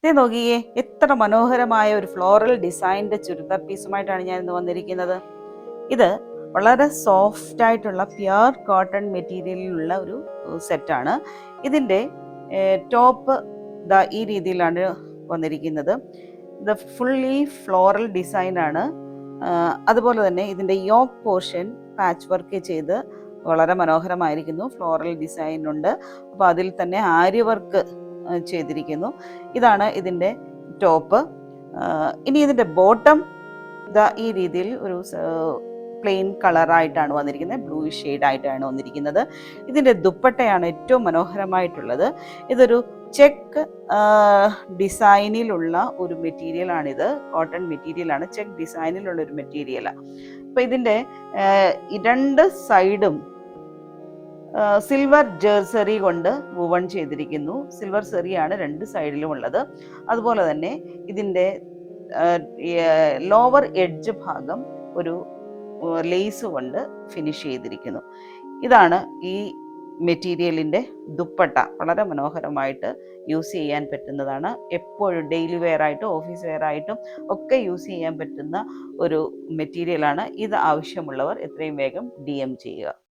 ഇത് നോക്കിയേ, എത്ര മനോഹരമായ ഒരു ഫ്ലോറൽ ഡിസൈൻ്റെ ചുരിദാർ പീസുമായിട്ടാണ് ഞാൻ ഇന്ന് വന്നിരിക്കുന്നത്. ഇത് വളരെ സോഫ്റ്റ് ആയിട്ടുള്ള പ്യുർ കോട്ടൺ മെറ്റീരിയലിലുള്ള ഒരു സെറ്റാണ്. ഇതിൻ്റെ ടോപ്പ് ഈ രീതിയിലാണ് വന്നിരിക്കുന്നത്. ഇത് ഫുള്ളി ഫ്ലോറൽ ഡിസൈനാണ്. അതുപോലെ തന്നെ ഇതിൻ്റെ യോക്ക് പോർഷൻ പാച്ച് വർക്ക് ചെയ്ത് വളരെ മനോഹരമായിരിക്കുന്നു. ഫ്ലോറൽ ഡിസൈൻ ഉണ്ട്. അപ്പോൾ അതിൽ തന്നെ ആര്യ വർക്ക് ചെയ്തിരിക്കുന്നു. ഇതാണ് ഇതിൻ്റെ ടോപ്പ്. ഇനി ഇതിൻ്റെ ബോട്ടം ഈ രീതിയിൽ ഒരു പ്ലെയിൻ കളറായിട്ടാണ് വന്നിരിക്കുന്നത്. ബ്ലൂയിഷ് ഷെയ്ഡായിട്ടാണ് വന്നിരിക്കുന്നത്. ഇതിൻ്റെ ദുപ്പട്ടയാണ് ഏറ്റവും മനോഹരമായിട്ടുള്ളത്. ഇതൊരു ചെക്ക് ഡിസൈനിലുള്ള ഒരു മെറ്റീരിയലാണിത്. കോട്ടൺ മെറ്റീരിയലാണ്, ചെക്ക് ഡിസൈനിലുള്ള ഒരു മെറ്റീരിയലാണ്. അപ്പോൾ ഇതിൻ്റെ രണ്ട് സൈഡും സിൽവർ ജേഴ്സറി കൊണ്ട് വുവൺ ചെയ്തിരിക്കുന്നു. സിൽവർ സെറിയാണ് രണ്ട് സൈഡിലും ഉള്ളത്. അതുപോലെ തന്നെ ഇതിൻ്റെ ലോവർ എഡ്ജ് ഭാഗം ഒരു ലേസ് കൊണ്ട് ഫിനിഷ് ചെയ്തിരിക്കുന്നു. ഇതാണ് ഈ മെറ്റീരിയലിൻ്റെ ദുപ്പട്ട. വളരെ മനോഹരമായിട്ട് യൂസ് ചെയ്യാൻ പറ്റുന്നതാണ്. എപ്പോഴും ഡെയിലി വെയർ ആയിട്ടും ഓഫീസ് വെയർ ആയിട്ടും ഒക്കെ യൂസ് ചെയ്യാൻ പറ്റുന്ന ഒരു മെറ്റീരിയലാണ്. ഇത് ആവശ്യമുള്ളവർ എത്രയും വേഗം DM ചെയ്യുക.